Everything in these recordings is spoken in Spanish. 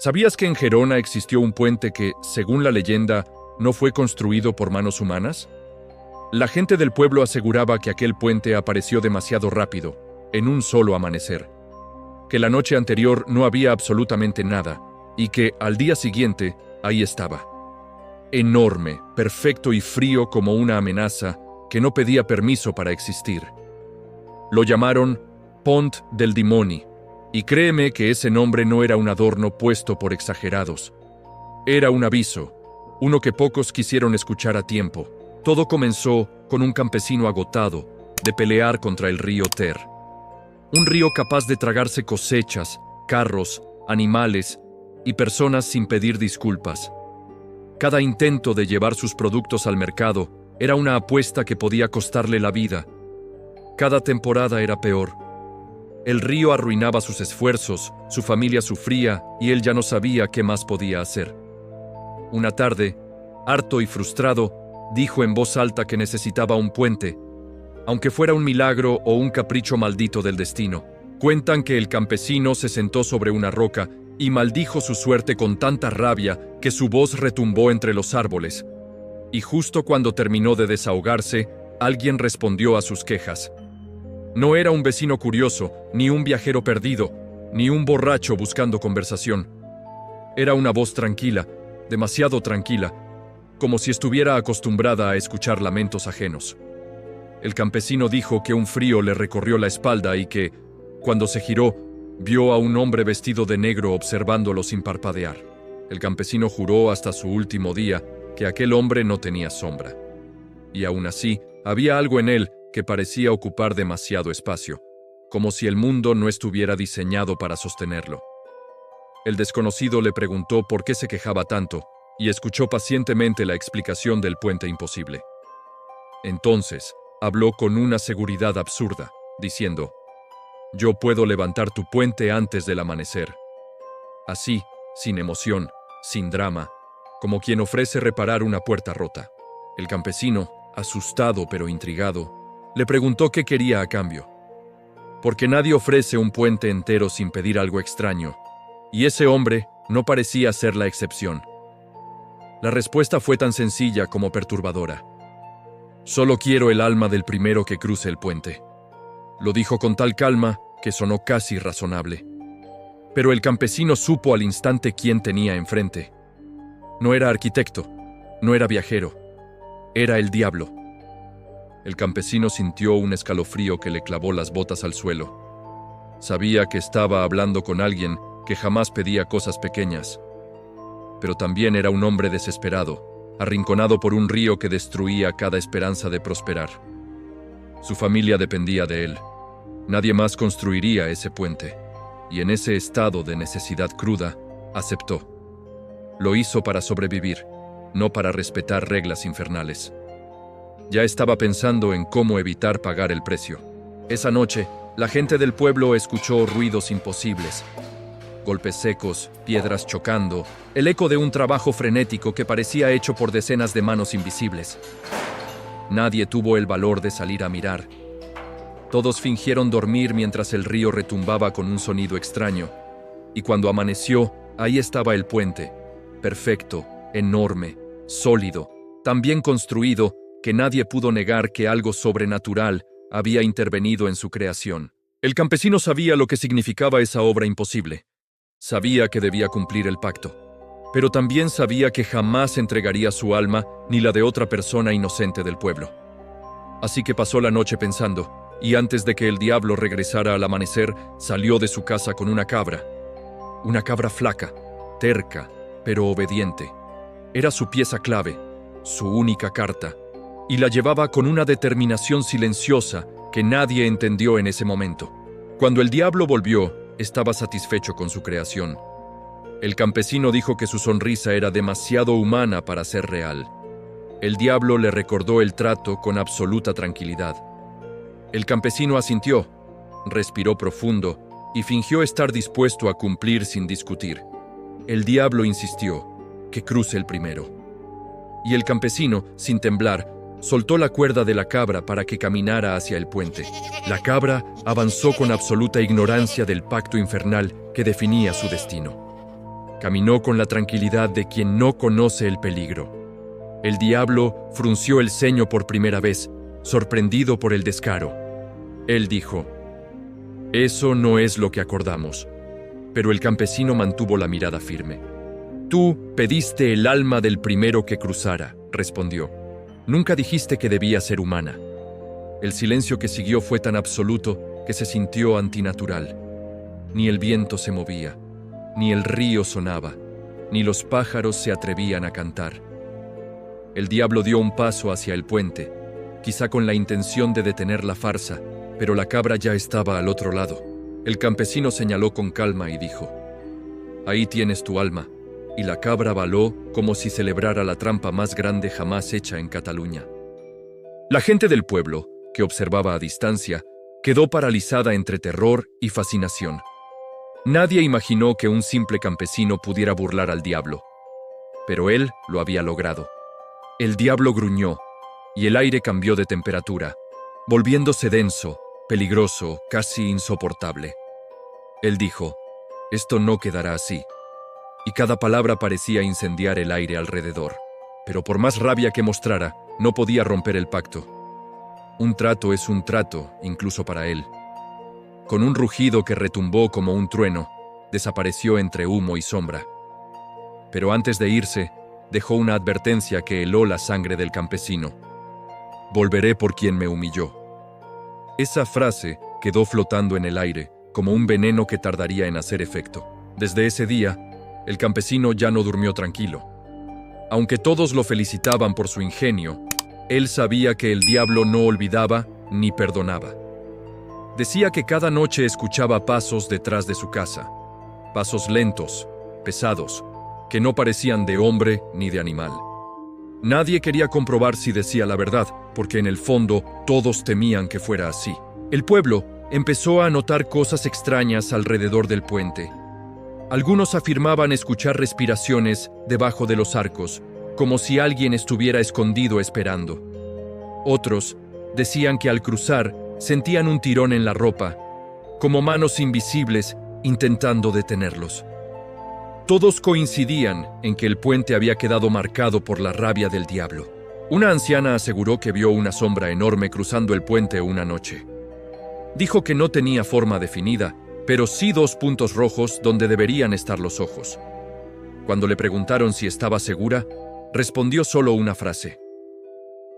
¿Sabías que en Gerona existió un puente que, según la leyenda, no fue construido por manos humanas? La gente del pueblo aseguraba que aquel puente apareció demasiado rápido, en un solo amanecer, que la noche anterior no había absolutamente nada, y que, al día siguiente, ahí estaba. Enorme, perfecto y frío como una amenaza que no pedía permiso para existir. Lo llamaron Pont del Dimoni, y créeme que ese nombre no era un adorno puesto por exagerados. Era un aviso, uno que pocos quisieron escuchar a tiempo. Todo comenzó con un campesino agotado de pelear contra el río Ter. Un río capaz de tragarse cosechas, carros, animales y personas sin pedir disculpas. Cada intento de llevar sus productos al mercado era una apuesta que podía costarle la vida. Cada temporada era peor. El río arruinaba sus esfuerzos, su familia sufría y él ya no sabía qué más podía hacer. Una tarde, harto y frustrado, dijo en voz alta que necesitaba un puente, aunque fuera un milagro o un capricho maldito del destino. Cuentan que el campesino se sentó sobre una roca y maldijo su suerte con tanta rabia que su voz retumbó entre los árboles. Y justo cuando terminó de desahogarse, alguien respondió a sus quejas. No era un vecino curioso, ni un viajero perdido, ni un borracho buscando conversación. Era una voz tranquila, demasiado tranquila, como si estuviera acostumbrada a escuchar lamentos ajenos. El campesino dijo que un frío le recorrió la espalda y que, cuando se giró, vio a un hombre vestido de negro observándolo sin parpadear. El campesino juró hasta su último día que aquel hombre no tenía sombra. Y aún así, había algo en él que parecía ocupar demasiado espacio, como si el mundo no estuviera diseñado para sostenerlo. El desconocido le preguntó por qué se quejaba tanto, y escuchó pacientemente la explicación del puente imposible. Entonces, habló con una seguridad absurda, diciendo: «Yo puedo levantar tu puente antes del amanecer». Así, sin emoción, sin drama, como quien ofrece reparar una puerta rota. El campesino, asustado pero intrigado, le preguntó qué quería a cambio. Porque nadie ofrece un puente entero sin pedir algo extraño, y ese hombre no parecía ser la excepción. La respuesta fue tan sencilla como perturbadora. «Solo quiero el alma del primero que cruce el puente». Lo dijo con tal calma que sonó casi razonable. Pero el campesino supo al instante quién tenía enfrente. No era arquitecto, no era viajero, era el diablo. El campesino sintió un escalofrío que le clavó las botas al suelo. Sabía que estaba hablando con alguien que jamás pedía cosas pequeñas. Pero también era un hombre desesperado, arrinconado por un río que destruía cada esperanza de prosperar. Su familia dependía de él. Nadie más construiría ese puente, y en ese estado de necesidad cruda, aceptó. Lo hizo para sobrevivir, no para respetar reglas infernales. Ya estaba pensando en cómo evitar pagar el precio. Esa noche, la gente del pueblo escuchó ruidos imposibles. Golpes secos, piedras chocando, el eco de un trabajo frenético que parecía hecho por decenas de manos invisibles. Nadie tuvo el valor de salir a mirar. Todos fingieron dormir mientras el río retumbaba con un sonido extraño. Y cuando amaneció, ahí estaba el puente, perfecto, enorme, sólido, tan bien construido que nadie pudo negar que algo sobrenatural había intervenido en su creación. El campesino sabía lo que significaba esa obra imposible. Sabía que debía cumplir el pacto, pero también sabía que jamás entregaría su alma ni la de otra persona inocente del pueblo. Así que pasó la noche pensando, y antes de que el diablo regresara al amanecer, salió de su casa con una cabra flaca, terca, pero obediente. Era su pieza clave, su única carta, y la llevaba con una determinación silenciosa que nadie entendió en ese momento. Cuando el diablo volvió, estaba satisfecho con su creación. El campesino dijo que su sonrisa era demasiado humana para ser real. El diablo le recordó el trato con absoluta tranquilidad. El campesino asintió, respiró profundo y fingió estar dispuesto a cumplir sin discutir. El diablo insistió, que cruce el primero. Y el campesino, sin temblar, soltó la cuerda de la cabra para que caminara hacia el puente. La cabra avanzó con absoluta ignorancia del pacto infernal que definía su destino. Caminó con la tranquilidad de quien no conoce el peligro. El diablo frunció el ceño por primera vez, sorprendido por el descaro. Él dijo: «Eso no es lo que acordamos». Pero el campesino mantuvo la mirada firme. «Tú pediste el alma del primero que cruzara», respondió. «Nunca dijiste que debía ser humana». El silencio que siguió fue tan absoluto que se sintió antinatural. Ni el viento se movía, ni el río sonaba, ni los pájaros se atrevían a cantar. El diablo dio un paso hacia el puente, quizá con la intención de detener la farsa, pero la cabra ya estaba al otro lado. El campesino señaló con calma y dijo: «Ahí tienes tu alma», y la cabra baló como si celebrara la trampa más grande jamás hecha en Cataluña. La gente del pueblo, que observaba a distancia, quedó paralizada entre terror y fascinación. Nadie imaginó que un simple campesino pudiera burlar al diablo, pero él lo había logrado. El diablo gruñó, y el aire cambió de temperatura, volviéndose denso, peligroso, casi insoportable. Él dijo: «Esto no quedará así», y cada palabra parecía incendiar el aire alrededor. Pero por más rabia que mostrara, no podía romper el pacto. Un trato es un trato, incluso para él. Con un rugido que retumbó como un trueno, desapareció entre humo y sombra. Pero antes de irse, dejó una advertencia que heló la sangre del campesino: «Volveré por quien me humilló». Esa frase quedó flotando en el aire, como un veneno que tardaría en hacer efecto. Desde ese día, el campesino ya no durmió tranquilo. Aunque todos lo felicitaban por su ingenio, él sabía que el diablo no olvidaba ni perdonaba. Decía que cada noche escuchaba pasos detrás de su casa, pasos lentos, pesados, que no parecían de hombre ni de animal. Nadie quería comprobar si decía la verdad, porque en el fondo todos temían que fuera así. El pueblo empezó a notar cosas extrañas alrededor del puente. Algunos afirmaban escuchar respiraciones debajo de los arcos, como si alguien estuviera escondido esperando. Otros decían que al cruzar sentían un tirón en la ropa, como manos invisibles intentando detenerlos. Todos coincidían en que el puente había quedado marcado por la rabia del diablo. Una anciana aseguró que vio una sombra enorme cruzando el puente una noche. Dijo que no tenía forma definida, pero sí 2 puntos rojos donde deberían estar los ojos. Cuando le preguntaron si estaba segura, respondió solo una frase: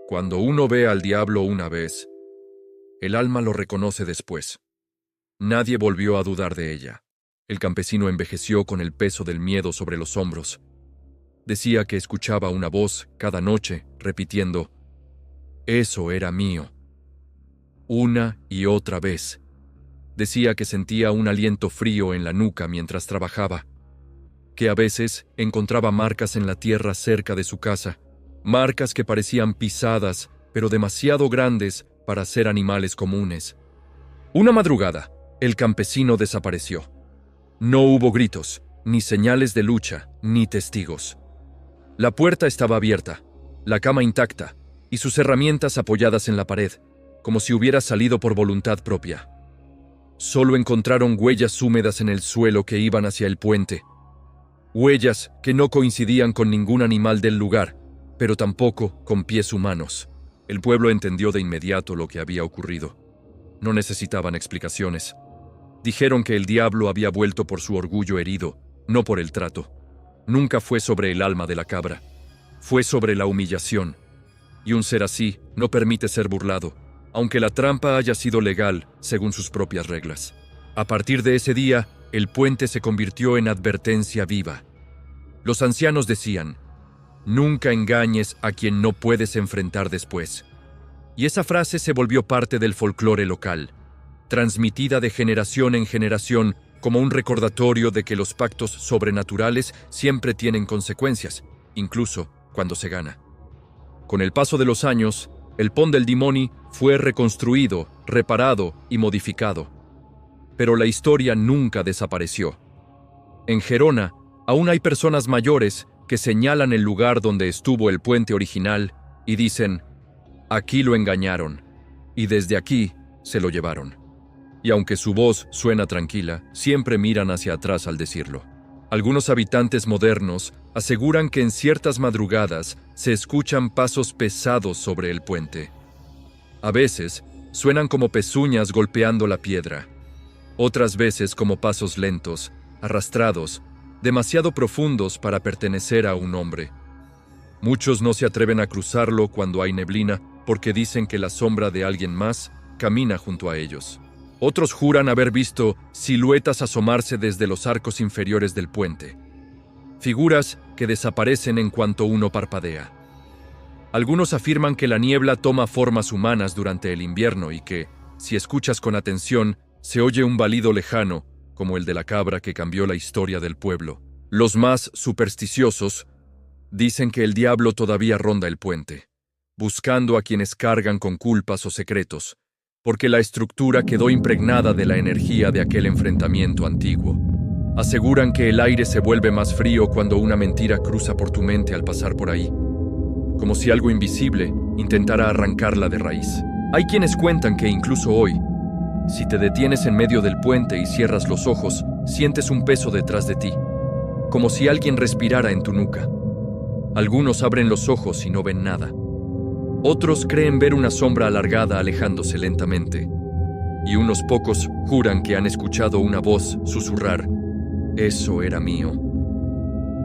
«Cuando uno ve al diablo una vez, el alma lo reconoce después». Nadie volvió a dudar de ella. El campesino envejeció con el peso del miedo sobre los hombros. Decía que escuchaba una voz cada noche repitiendo: «Eso era mío». Una y otra vez. Decía que sentía un aliento frío en la nuca mientras trabajaba, que a veces encontraba marcas en la tierra cerca de su casa, marcas que parecían pisadas, pero demasiado grandes para ser animales comunes. Una madrugada, el campesino desapareció. No hubo gritos, ni señales de lucha, ni testigos. La puerta estaba abierta, la cama intacta, y sus herramientas apoyadas en la pared, como si hubiera salido por voluntad propia. Solo encontraron huellas húmedas en el suelo que iban hacia el puente. Huellas que no coincidían con ningún animal del lugar, pero tampoco con pies humanos. El pueblo entendió de inmediato lo que había ocurrido. No necesitaban explicaciones. Dijeron que el diablo había vuelto por su orgullo herido, no por el trato. Nunca fue sobre el alma de la cabra. Fue sobre la humillación. Y un ser así no permite ser burlado, aunque la trampa haya sido legal según sus propias reglas. A partir de ese día, el puente se convirtió en advertencia viva. Los ancianos decían: «Nunca engañes a quien no puedes enfrentar después». Y esa frase se volvió parte del folclore local, transmitida de generación en generación como un recordatorio de que los pactos sobrenaturales siempre tienen consecuencias, incluso cuando se gana. Con el paso de los años, el Pont del Dimoni fue reconstruido, reparado y modificado. Pero la historia nunca desapareció. En Gerona, aún hay personas mayores que señalan el lugar donde estuvo el puente original y dicen: «Aquí lo engañaron, y desde aquí se lo llevaron». Y aunque su voz suena tranquila, siempre miran hacia atrás al decirlo. Algunos habitantes modernos aseguran que en ciertas madrugadas se escuchan pasos pesados sobre el puente. A veces suenan como pezuñas golpeando la piedra, otras veces como pasos lentos, arrastrados, demasiado profundos para pertenecer a un hombre. Muchos no se atreven a cruzarlo cuando hay neblina porque dicen que la sombra de alguien más camina junto a ellos. Otros juran haber visto siluetas asomarse desde los arcos inferiores del puente, figuras que desaparecen en cuanto uno parpadea. Algunos afirman que la niebla toma formas humanas durante el invierno y que, si escuchas con atención, se oye un balido lejano, como el de la cabra que cambió la historia del pueblo. Los más supersticiosos dicen que el diablo todavía ronda el puente, buscando a quienes cargan con culpas o secretos, porque la estructura quedó impregnada de la energía de aquel enfrentamiento antiguo. Aseguran que el aire se vuelve más frío cuando una mentira cruza por tu mente al pasar por ahí, como si algo invisible intentara arrancarla de raíz. Hay quienes cuentan que incluso hoy, si te detienes en medio del puente y cierras los ojos, sientes un peso detrás de ti, como si alguien respirara en tu nuca. Algunos abren los ojos y no ven nada. Otros creen ver una sombra alargada alejándose lentamente. Y unos pocos juran que han escuchado una voz susurrar: «Eso era mío».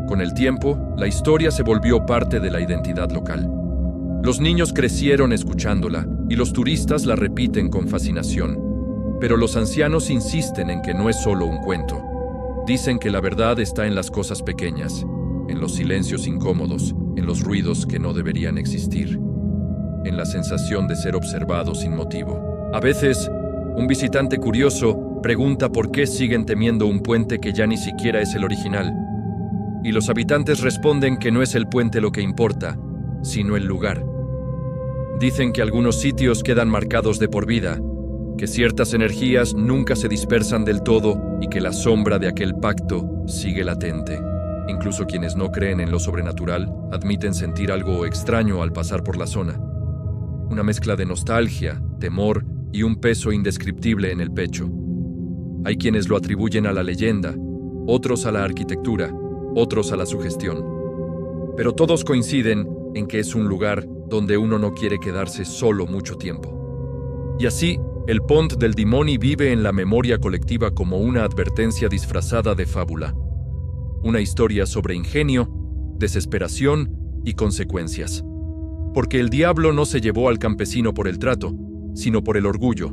Con el tiempo, la historia se volvió parte de la identidad local. Los niños crecieron escuchándola y los turistas la repiten con fascinación. Pero los ancianos insisten en que no es solo un cuento. Dicen que la verdad está en las cosas pequeñas, en los silencios incómodos, en los ruidos que no deberían existir, en la sensación de ser observado sin motivo. A veces, un visitante curioso pregunta por qué siguen temiendo un puente que ya ni siquiera es el original. Y los habitantes responden que no es el puente lo que importa, sino el lugar. Dicen que algunos sitios quedan marcados de por vida, que ciertas energías nunca se dispersan del todo y que la sombra de aquel pacto sigue latente. Incluso quienes no creen en lo sobrenatural admiten sentir algo extraño al pasar por la zona. Una mezcla de nostalgia, temor y un peso indescriptible en el pecho. Hay quienes lo atribuyen a la leyenda, otros a la arquitectura, otros a la sugestión. Pero todos coinciden en que es un lugar donde uno no quiere quedarse solo mucho tiempo. Y así, el Pont del Dimoni vive en la memoria colectiva como una advertencia disfrazada de fábula. Una historia sobre ingenio, desesperación y consecuencias. Porque el diablo no se llevó al campesino por el trato, sino por el orgullo.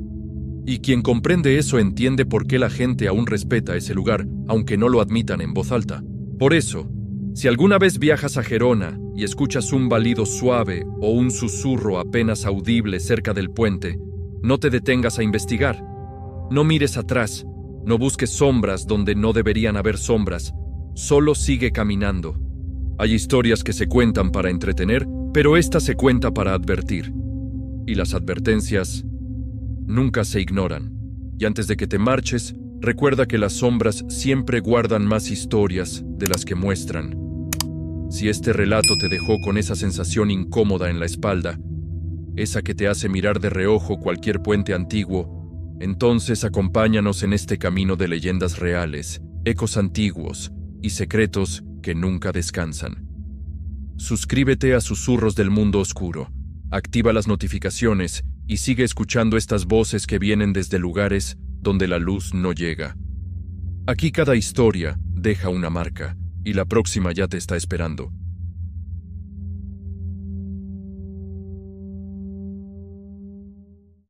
Y quien comprende eso entiende por qué la gente aún respeta ese lugar, aunque no lo admitan en voz alta. Por eso, si alguna vez viajas a Gerona y escuchas un balido suave o un susurro apenas audible cerca del puente, no te detengas a investigar. No mires atrás, no busques sombras donde no deberían haber sombras, solo sigue caminando. Hay historias que se cuentan para entretener, pero esta se cuenta para advertir. Y las advertencias nunca se ignoran. Y antes de que te marches, recuerda que las sombras siempre guardan más historias de las que muestran. Si este relato te dejó con esa sensación incómoda en la espalda, esa que te hace mirar de reojo cualquier puente antiguo, entonces acompáñanos en este camino de leyendas reales, ecos antiguos y secretos que nunca descansan. Suscríbete a Susurros del Mundo Oscuro, activa las notificaciones y sigue escuchando estas voces que vienen desde lugares donde la luz no llega. Aquí cada historia deja una marca y la próxima ya te está esperando.